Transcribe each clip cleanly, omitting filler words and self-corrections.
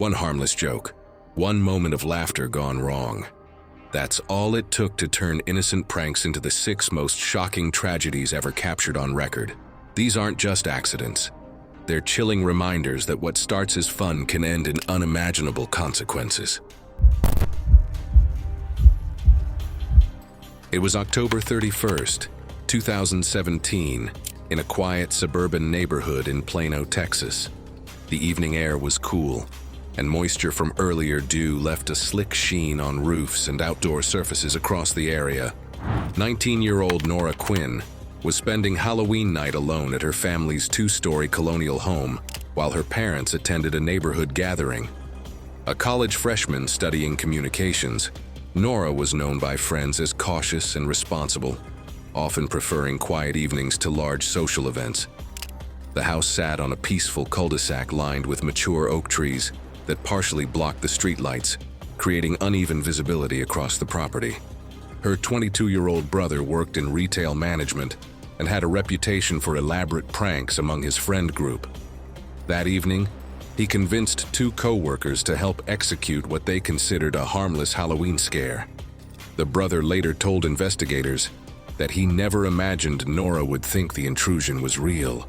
One harmless joke, one moment of laughter gone wrong. That's all it took to turn innocent pranks into the 6 most shocking tragedies ever captured on record. These aren't just accidents. They're chilling reminders that what starts as fun can end in unimaginable consequences. It was October 31st, 2017, in a quiet suburban neighborhood in Plano, Texas. The evening air was cool, and moisture from earlier dew left a slick sheen on roofs and outdoor surfaces across the area. 19-year-old Nora Quinn was spending Halloween night alone at her family's 2-story colonial home while her parents attended a neighborhood gathering. A college freshman studying communications, Nora was known by friends as cautious and responsible, often preferring quiet evenings to large social events. The house sat on a peaceful cul-de-sac lined with mature oak trees that partially blocked the streetlights, creating uneven visibility across the property. Her 22-year-old brother worked in retail management and had a reputation for elaborate pranks among his friend group. That evening, he convinced 2 co-workers to help execute what they considered a harmless Halloween scare. The brother later told investigators that he never imagined Nora would think the intrusion was real.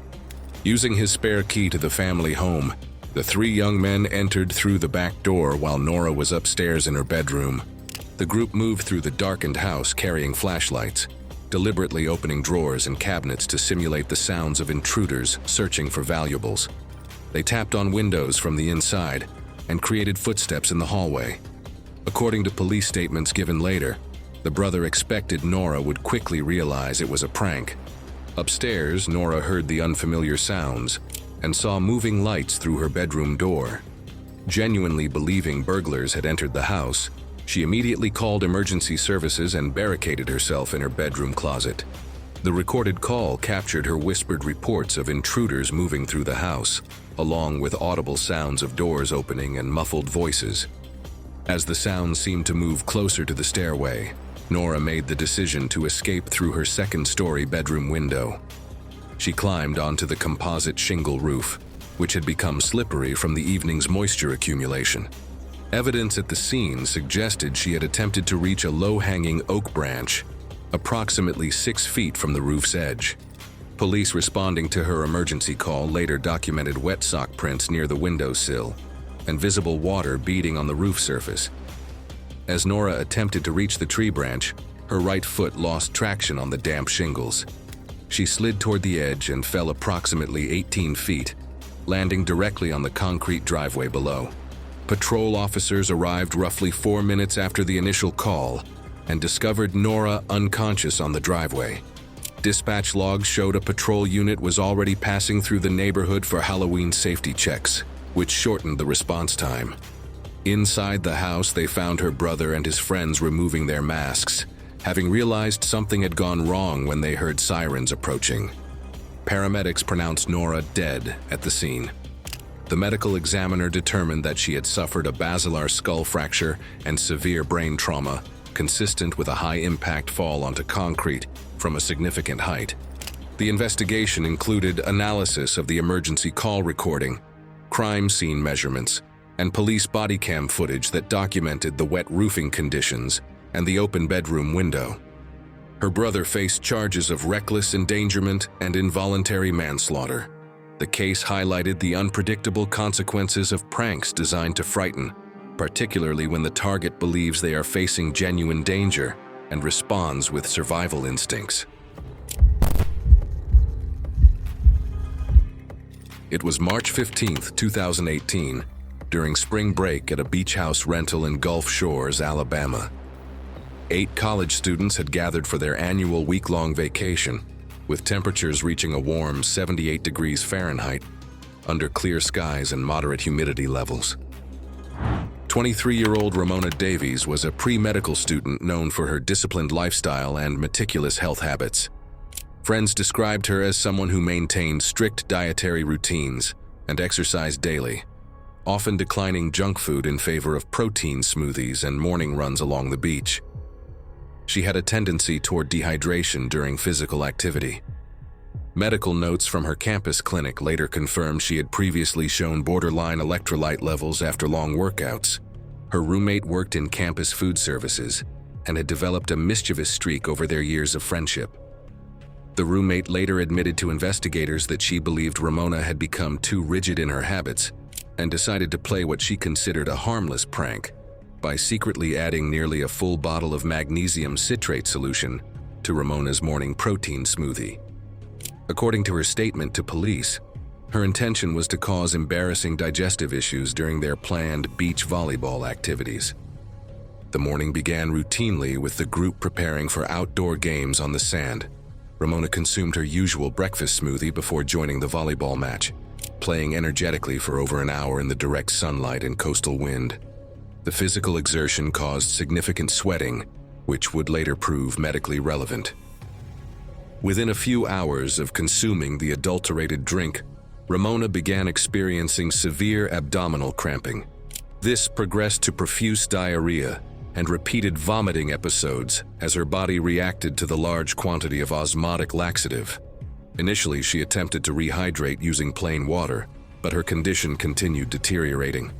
Using his spare key to the family home, the 3 young men entered through the back door while Nora was upstairs in her bedroom. The group moved through the darkened house carrying flashlights, deliberately opening drawers and cabinets to simulate the sounds of intruders searching for valuables. They tapped on windows from the inside and created footsteps in the hallway. According to police statements given later, the brother expected Nora would quickly realize it was a prank. Upstairs, Nora heard the unfamiliar sounds and saw moving lights through her bedroom door. Genuinely believing burglars had entered the house, she immediately called emergency services and barricaded herself in her bedroom closet. The recorded call captured her whispered reports of intruders moving through the house, along with audible sounds of doors opening and muffled voices. As the sounds seemed to move closer to the stairway, Nora made the decision to escape through her 2nd-story bedroom window. She climbed onto the composite shingle roof, which had become slippery from the evening's moisture accumulation. Evidence at the scene suggested she had attempted to reach a low-hanging oak branch, approximately 6 feet from the roof's edge. Police responding to her emergency call later documented wet sock prints near the windowsill and visible water beading on the roof surface. As Nora attempted to reach the tree branch, her right foot lost traction on the damp shingles. She slid toward the edge and fell approximately 18 feet, landing directly on the concrete driveway below. Patrol officers arrived roughly 4 minutes after the initial call and discovered Nora unconscious on the driveway. Dispatch logs showed a patrol unit was already passing through the neighborhood for Halloween safety checks, which shortened the response time. Inside the house, they found her brother and his friends removing their masks, having realized something had gone wrong when they heard sirens approaching. Paramedics pronounced Nora dead at the scene. The medical examiner determined that she had suffered a basilar skull fracture and severe brain trauma, consistent with a high-impact fall onto concrete from a significant height. The investigation included analysis of the emergency call recording, crime scene measurements, and police body cam footage that documented the wet roofing conditions and the open bedroom window. Her brother faced charges of reckless endangerment and involuntary manslaughter. The case highlighted the unpredictable consequences of pranks designed to frighten, particularly when the target believes they are facing genuine danger and responds with survival instincts. It was March 15, 2018, during spring break at a beach house rental in Gulf Shores, Alabama. 8 college students had gathered for their annual week-long vacation, with temperatures reaching a warm 78 degrees Fahrenheit, under clear skies and moderate humidity levels. 23-year-old Ramona Davies was a pre-medical student known for her disciplined lifestyle and meticulous health habits. Friends described her as someone who maintained strict dietary routines and exercised daily, often declining junk food in favor of protein smoothies and morning runs along the beach. She had a tendency toward dehydration during physical activity. Medical notes from her campus clinic later confirmed she had previously shown borderline electrolyte levels after long workouts. Her roommate worked in campus food services and had developed a mischievous streak over their years of friendship. The roommate later admitted to investigators that she believed Ramona had become too rigid in her habits and decided to play what she considered a harmless prank by secretly adding nearly a full bottle of magnesium citrate solution to Ramona's morning protein smoothie. According to her statement to police, her intention was to cause embarrassing digestive issues during their planned beach volleyball activities. The morning began routinely with the group preparing for outdoor games on the sand. Ramona consumed her usual breakfast smoothie before joining the volleyball match, playing energetically for over an hour in the direct sunlight and coastal wind. The physical exertion caused significant sweating, which would later prove medically relevant. Within a few hours of consuming the adulterated drink, Ramona began experiencing severe abdominal cramping. This progressed to profuse diarrhea and repeated vomiting episodes as her body reacted to the large quantity of osmotic laxative. Initially, she attempted to rehydrate using plain water, but her condition continued deteriorating.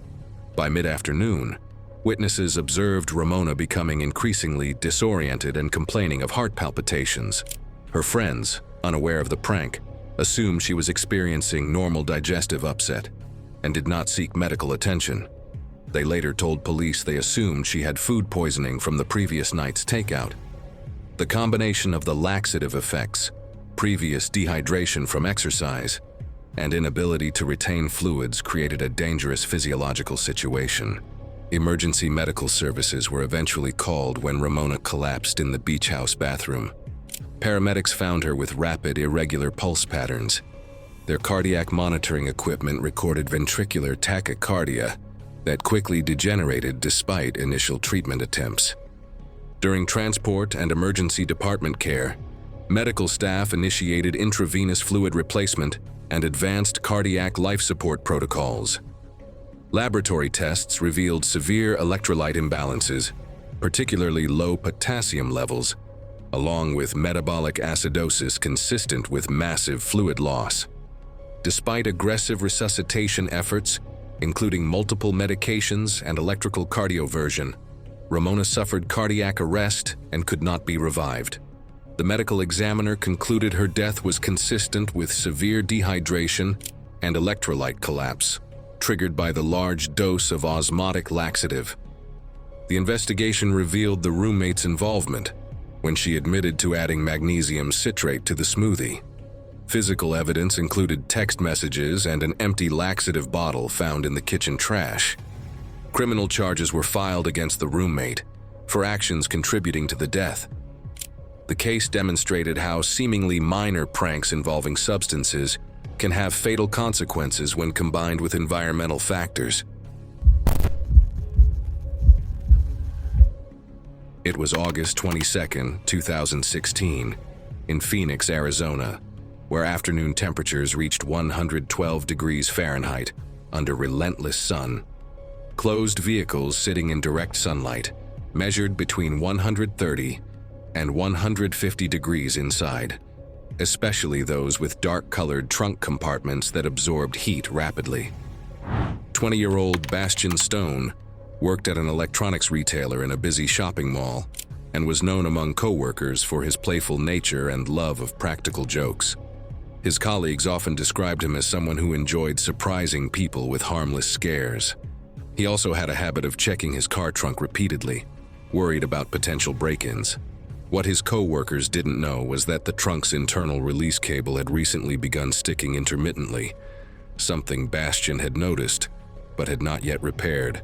By mid-afternoon, witnesses observed Ramona becoming increasingly disoriented and complaining of heart palpitations. Her friends, unaware of the prank, assumed she was experiencing normal digestive upset and did not seek medical attention. They later told police they assumed she had food poisoning from the previous night's takeout. The combination of the laxative effects, previous dehydration from exercise, and inability to retain fluids created a dangerous physiological situation. Emergency medical services were eventually called when Ramona collapsed in the beach house bathroom. Paramedics found her with rapid, irregular pulse patterns. Their cardiac monitoring equipment recorded ventricular tachycardia that quickly degenerated despite initial treatment attempts. During transport and emergency department care, medical staff initiated intravenous fluid replacement and advanced cardiac life support protocols. Laboratory tests revealed severe electrolyte imbalances, particularly low potassium levels, along with metabolic acidosis consistent with massive fluid loss. Despite aggressive resuscitation efforts, including multiple medications and electrical cardioversion, Ramona suffered cardiac arrest and could not be revived. The medical examiner concluded her death was consistent with severe dehydration and electrolyte collapse, triggered by the large dose of osmotic laxative. The investigation revealed the roommate's involvement when she admitted to adding magnesium citrate to the smoothie. Physical evidence included text messages and an empty laxative bottle found in the kitchen trash. Criminal charges were filed against the roommate for actions contributing to the death. The case demonstrated how seemingly minor pranks involving substances can have fatal consequences when combined with environmental factors. It was August 22, 2016, in Phoenix, Arizona, where afternoon temperatures reached 112 degrees Fahrenheit under relentless sun. Closed vehicles sitting in direct sunlight measured between 130 and 150 degrees inside, especially those with dark-colored trunk compartments that absorbed heat rapidly. 20-year-old Bastian Stone worked at an electronics retailer in a busy shopping mall and was known among co-workers for his playful nature and love of practical jokes. His colleagues often described him as someone who enjoyed surprising people with harmless scares. He also had a habit of checking his car trunk repeatedly, worried about potential break-ins. What his co-workers didn't know was that the trunk's internal release cable had recently begun sticking intermittently, something Bastian had noticed but had not yet repaired.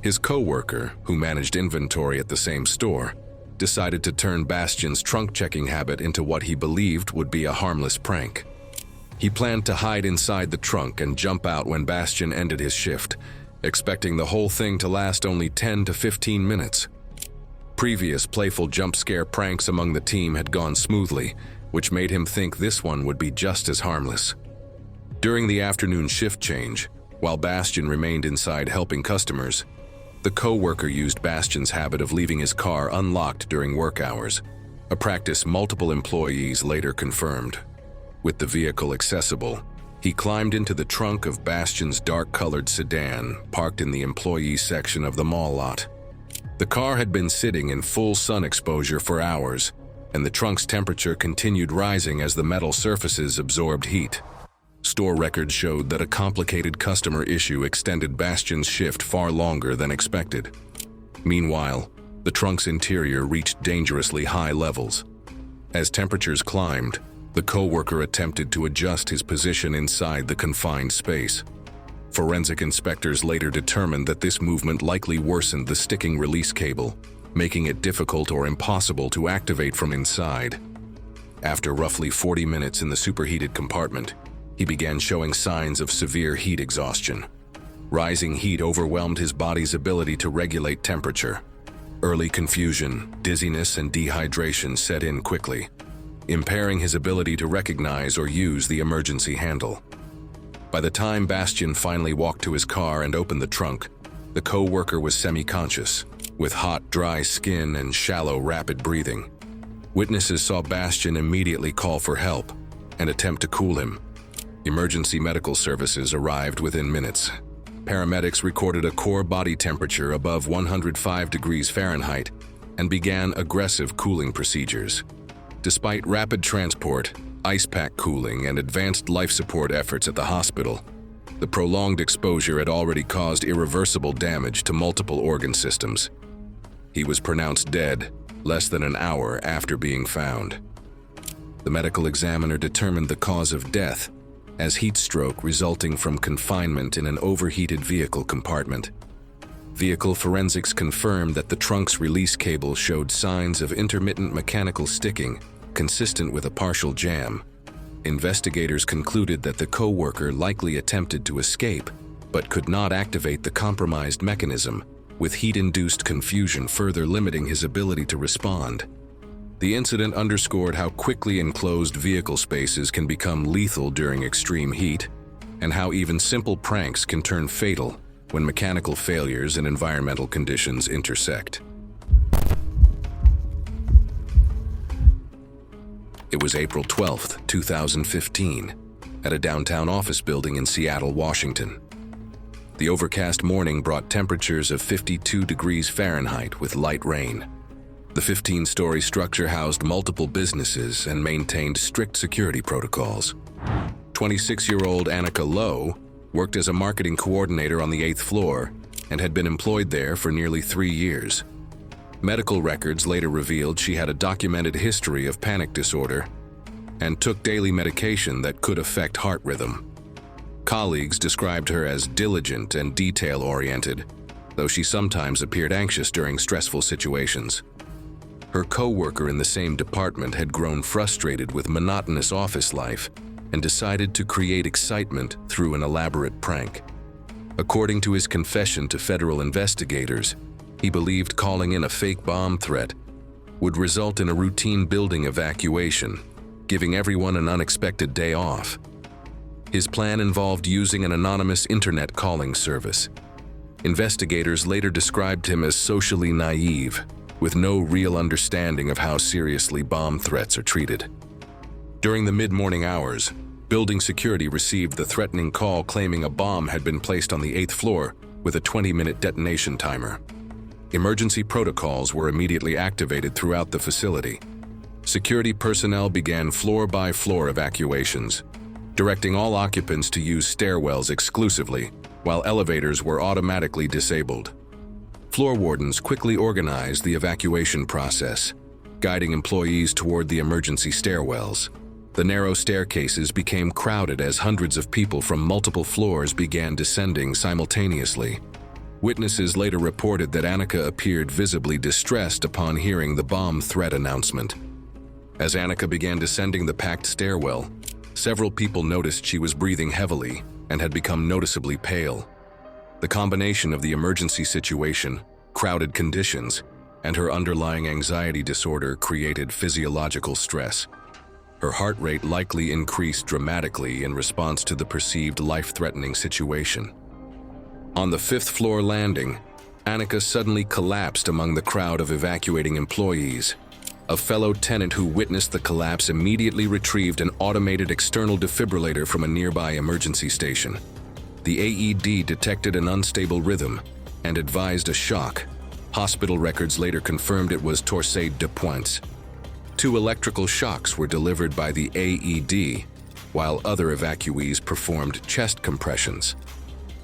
His co-worker, who managed inventory at the same store, decided to turn Bastian's trunk-checking habit into what he believed would be a harmless prank. He planned to hide inside the trunk and jump out when Bastian ended his shift, expecting the whole thing to last only 10 to 15 minutes. Previous playful jump-scare pranks among the team had gone smoothly, which made him think this one would be just as harmless. During the afternoon shift change, while Bastian remained inside helping customers, the co-worker used Bastian's habit of leaving his car unlocked during work hours, a practice multiple employees later confirmed. With the vehicle accessible, he climbed into the trunk of Bastian's dark-colored sedan, parked in the employee section of the mall lot. The car had been sitting in full sun exposure for hours, and the trunk's temperature continued rising as the metal surfaces absorbed heat. Store records showed that a complicated customer issue extended Bastian's shift far longer than expected. Meanwhile, the trunk's interior reached dangerously high levels. As temperatures climbed, the co-worker attempted to adjust his position inside the confined space. Forensic inspectors later determined that this movement likely worsened the sticking release cable, making it difficult or impossible to activate from inside. After roughly 40 minutes in the superheated compartment, he began showing signs of severe heat exhaustion. Rising heat overwhelmed his body's ability to regulate temperature. Early confusion, dizziness, and dehydration set in quickly, impairing his ability to recognize or use the emergency handle. By the time Bastian finally walked to his car and opened the trunk, the co-worker was semi-conscious, with hot, dry skin and shallow, rapid breathing. Witnesses saw Bastian immediately call for help and attempt to cool him. Emergency medical services arrived within minutes. Paramedics recorded a core body temperature above 105 degrees Fahrenheit and began aggressive cooling procedures. Despite rapid transport, ice pack cooling, and advanced life support efforts at the hospital, the prolonged exposure had already caused irreversible damage to multiple organ systems. He was pronounced dead less than an hour after being found. The medical examiner determined the cause of death as heat stroke resulting from confinement in an overheated vehicle compartment. Vehicle forensics confirmed that the trunk's release cable showed signs of intermittent mechanical sticking, consistent with a partial jam. Investigators concluded that the co-worker likely attempted to escape, but could not activate the compromised mechanism, with heat-induced confusion further limiting his ability to respond. The incident underscored how quickly enclosed vehicle spaces can become lethal during extreme heat, and how even simple pranks can turn fatal when mechanical failures and environmental conditions intersect. It was April 12, 2015, at a downtown office building in Seattle, Washington. The overcast morning brought temperatures of 52 degrees Fahrenheit with light rain. The 15-story structure housed multiple businesses and maintained strict security protocols. 26-year-old Annika Lowe worked as a marketing coordinator on the 8th floor and had been employed there for nearly 3 years. Medical records later revealed she had a documented history of panic disorder and took daily medication that could affect heart rhythm. Colleagues described her as diligent and detail-oriented, though she sometimes appeared anxious during stressful situations. Her co-worker in the same department had grown frustrated with monotonous office life and decided to create excitement through an elaborate prank. According to his confession to federal investigators, he believed calling in a fake bomb threat would result in a routine building evacuation, giving everyone an unexpected day off. His plan involved using an anonymous internet calling service. Investigators later described him as socially naive, with no real understanding of how seriously bomb threats are treated. During the mid-morning hours, building security received the threatening call claiming a bomb had been placed on the 8th floor with a 20-minute detonation timer. Emergency protocols were immediately activated throughout the facility. Security personnel began floor-by-floor evacuations, directing all occupants to use stairwells exclusively, while elevators were automatically disabled. Floor wardens quickly organized the evacuation process, guiding employees toward the emergency stairwells. The narrow staircases became crowded as hundreds of people from multiple floors began descending simultaneously. Witnesses later reported that Annika appeared visibly distressed upon hearing the bomb threat announcement. As Annika began descending the packed stairwell, several people noticed she was breathing heavily and had become noticeably pale. The combination of the emergency situation, crowded conditions, and her underlying anxiety disorder created physiological stress. Her heart rate likely increased dramatically in response to the perceived life-threatening situation. On the 5th floor landing, Annika suddenly collapsed among the crowd of evacuating employees. A fellow tenant who witnessed the collapse immediately retrieved an automated external defibrillator from a nearby emergency station. The AED detected an unstable rhythm and advised a shock. Hospital records later confirmed it was torsade de pointes. 2 electrical shocks were delivered by the AED, while other evacuees performed chest compressions.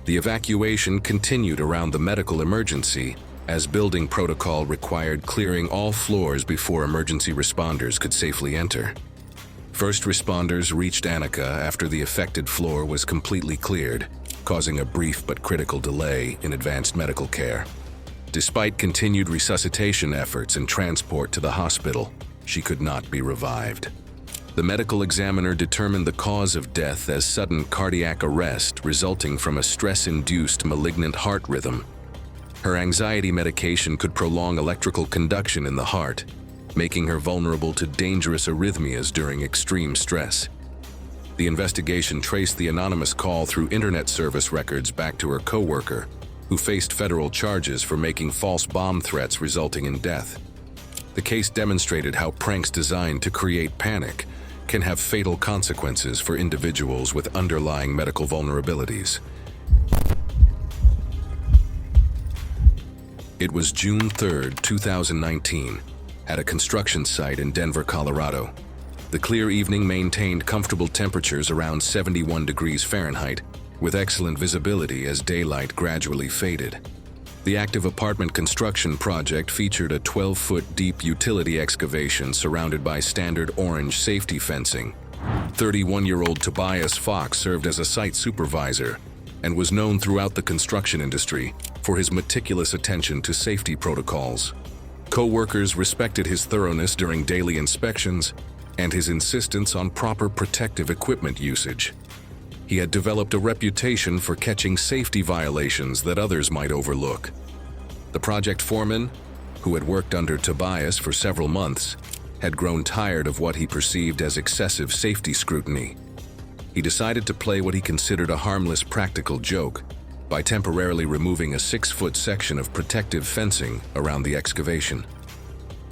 The evacuation continued around the medical emergency, as building protocol required clearing all floors before emergency responders could safely enter. First responders reached Annika after the affected floor was completely cleared, causing a brief but critical delay in advanced medical care. Despite continued resuscitation efforts and transport to the hospital, she could not be revived. The medical examiner determined the cause of death as sudden cardiac arrest resulting from a stress-induced malignant heart rhythm. Her anxiety medication could prolong electrical conduction in the heart, making her vulnerable to dangerous arrhythmias during extreme stress. The investigation traced the anonymous call through internet service records back to her co-worker, who faced federal charges for making false bomb threats resulting in death. The case demonstrated how pranks designed to create panic can have fatal consequences for individuals with underlying medical vulnerabilities. It was June 3, 2019, at a construction site in Denver, Colorado. The clear evening maintained comfortable temperatures around 71 degrees Fahrenheit, with excellent visibility as daylight gradually faded. The active apartment construction project featured a 12-foot deep utility excavation surrounded by standard orange safety fencing. 31-year-old Tobias Fox served as a site supervisor and was known throughout the construction industry for his meticulous attention to safety protocols. Co-workers respected his thoroughness during daily inspections and his insistence on proper protective equipment usage. He had developed a reputation for catching safety violations that others might overlook. The project foreman, who had worked under Tobias for several months, had grown tired of what he perceived as excessive safety scrutiny. He decided to play what he considered a harmless practical joke by temporarily removing a 6-foot section of protective fencing around the excavation.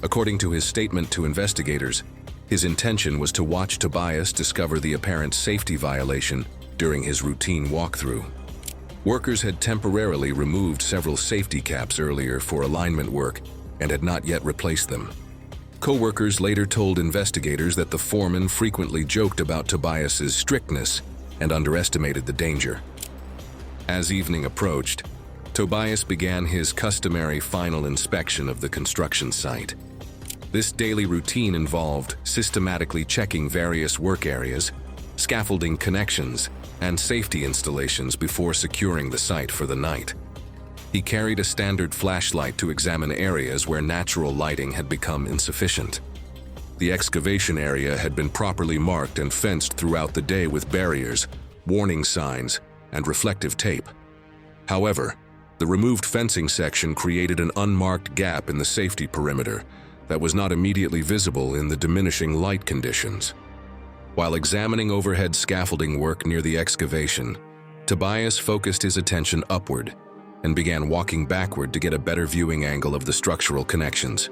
According to his statement to investigators, his intention was to watch Tobias discover the apparent safety violation during his routine walkthrough. Workers had temporarily removed several safety caps earlier for alignment work and had not yet replaced them. Co-workers later told investigators that the foreman frequently joked about Tobias's strictness and underestimated the danger. As evening approached, Tobias began his customary final inspection of the construction site. This daily routine involved systematically checking various work areas, scaffolding connections, and safety installations before securing the site for the night. He carried a standard flashlight to examine areas where natural lighting had become insufficient. The excavation area had been properly marked and fenced throughout the day with barriers, warning signs, and reflective tape. However, the removed fencing section created an unmarked gap in the safety perimeter that was not immediately visible in the diminishing light conditions. While examining overhead scaffolding work near the excavation, Tobias focused his attention upward and began walking backward to get a better viewing angle of the structural connections.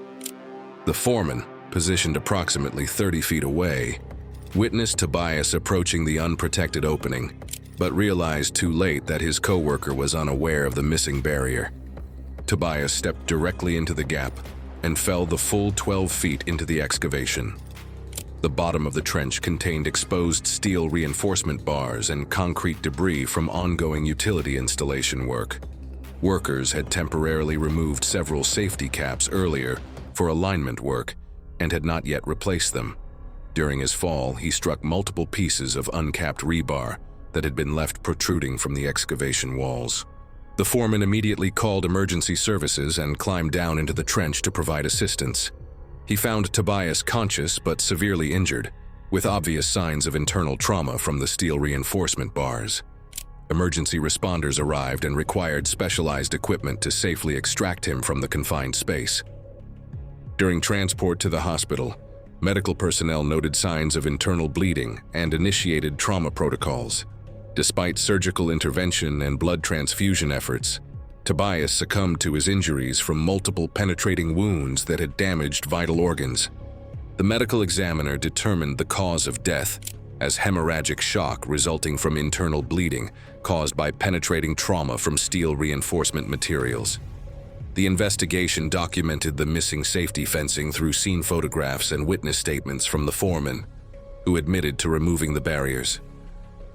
The foreman, positioned approximately 30 feet away, witnessed Tobias approaching the unprotected opening, but realized too late that his co-worker was unaware of the missing barrier. Tobias stepped directly into the gap and fell the full 12 feet into the excavation. The bottom of the trench contained exposed steel reinforcement bars and concrete debris from ongoing utility installation work. Workers had temporarily removed several safety caps earlier for alignment work and had not yet replaced them. During his fall, he struck multiple pieces of uncapped rebar that had been left protruding from the excavation walls. The foreman immediately called emergency services and climbed down into the trench to provide assistance. He found Tobias conscious but severely injured, with obvious signs of internal trauma from the steel reinforcement bars. Emergency responders arrived and required specialized equipment to safely extract him from the confined space. During transport to the hospital, medical personnel noted signs of internal bleeding and initiated trauma protocols. Despite surgical intervention and blood transfusion efforts, Tobias succumbed to his injuries from multiple penetrating wounds that had damaged vital organs. The medical examiner determined the cause of death as hemorrhagic shock resulting from internal bleeding caused by penetrating trauma from steel reinforcement materials. The investigation documented the missing safety fencing through scene photographs and witness statements from the foreman, who admitted to removing the barriers.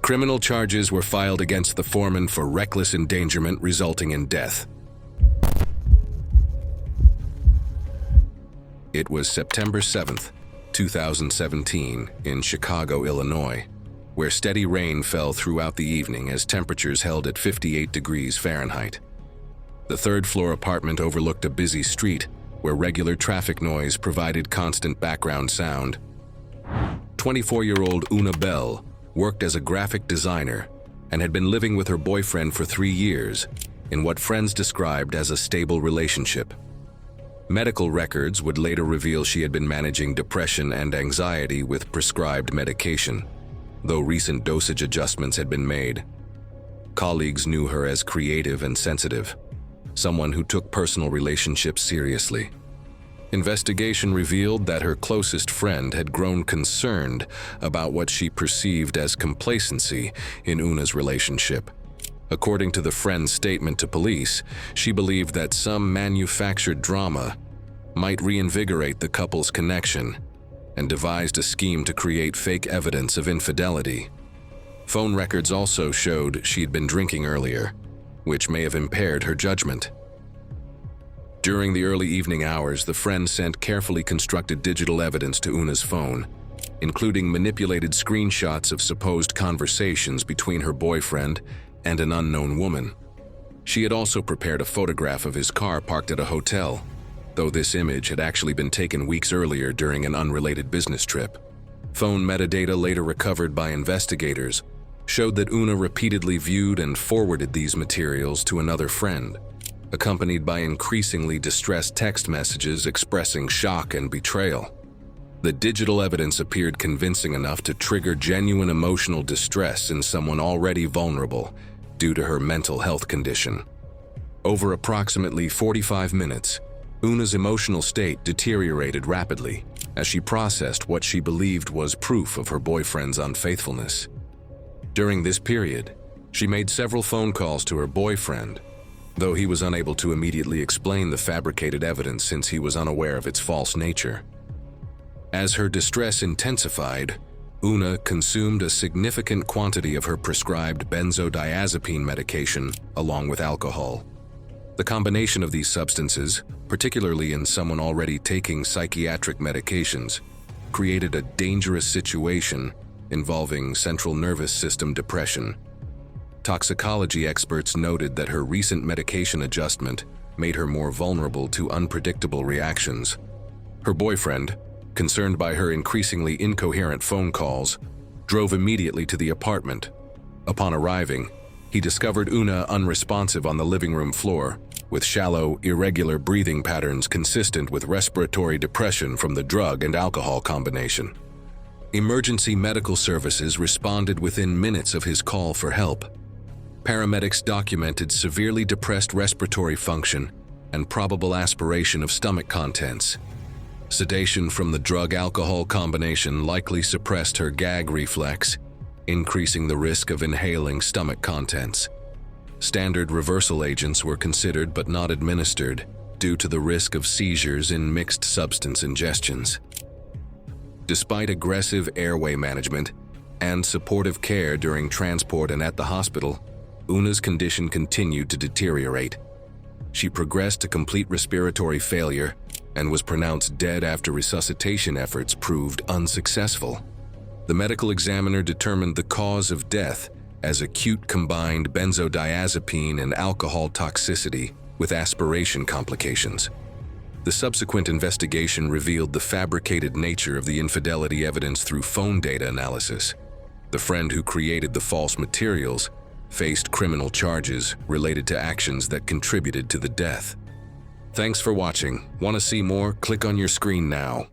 Criminal charges were filed against the foreman for reckless endangerment resulting in death. It was September 7th, 2017, in Chicago, Illinois, where steady rain fell throughout the evening as temperatures held at 58 degrees Fahrenheit. The third-floor apartment overlooked a busy street where regular traffic noise provided constant background sound. 24-year-old Una Bell worked as a graphic designer and had been living with her boyfriend for 3 years in what friends described as a stable relationship. Medical records would later reveal she had been managing depression and anxiety with prescribed medication, though recent dosage adjustments had been made. Colleagues knew her as creative and sensitive, someone who took personal relationships seriously. Investigation revealed that her closest friend had grown concerned about what she perceived as complacency in Una's relationship. According to the friend's statement to police, she believed that some manufactured drama might reinvigorate the couple's connection and devised a scheme to create fake evidence of infidelity. Phone records also showed she'd been drinking earlier, which may have impaired her judgment. During the early evening hours, the friend sent carefully constructed digital evidence to Una's phone, including manipulated screenshots of supposed conversations between her boyfriend and an unknown woman. She had also prepared a photograph of his car parked at a hotel, though this image had actually been taken weeks earlier during an unrelated business trip. Phone metadata later recovered by investigators showed that Una repeatedly viewed and forwarded these materials to another friend, accompanied by increasingly distressed text messages expressing shock and betrayal. The digital evidence appeared convincing enough to trigger genuine emotional distress in someone already vulnerable due to her mental health condition. Over approximately 45 minutes, Una's emotional state deteriorated rapidly as she processed what she believed was proof of her boyfriend's unfaithfulness. During this period, she made several phone calls to her boyfriend, though he was unable to immediately explain the fabricated evidence since he was unaware of its false nature. As her distress intensified, Una consumed a significant quantity of her prescribed benzodiazepine medication along with alcohol. The combination of these substances, particularly in someone already taking psychiatric medications, created a dangerous situation involving central nervous system depression. Toxicology experts noted that her recent medication adjustment made her more vulnerable to unpredictable reactions. Her boyfriend, concerned by her increasingly incoherent phone calls, drove immediately to the apartment. Upon arriving, he discovered Una unresponsive on the living room floor, with shallow, irregular breathing patterns consistent with respiratory depression from the drug and alcohol combination. Emergency medical services responded within minutes of his call for help. Paramedics documented severely depressed respiratory function and probable aspiration of stomach contents. Sedation from the drug-alcohol combination likely suppressed her gag reflex, increasing the risk of inhaling stomach contents. Standard reversal agents were considered but not administered due to the risk of seizures in mixed substance ingestions. Despite aggressive airway management and supportive care during transport and at the hospital, Una's condition continued to deteriorate. She progressed to complete respiratory failure and was pronounced dead after resuscitation efforts proved unsuccessful. The medical examiner determined the cause of death as acute combined benzodiazepine and alcohol toxicity with aspiration complications. The subsequent investigation revealed the fabricated nature of the infidelity evidence through phone data analysis. The friend who created the false materials faced criminal charges related to actions that contributed to the death. Thanks for watching. Want to see more? Click on your screen now.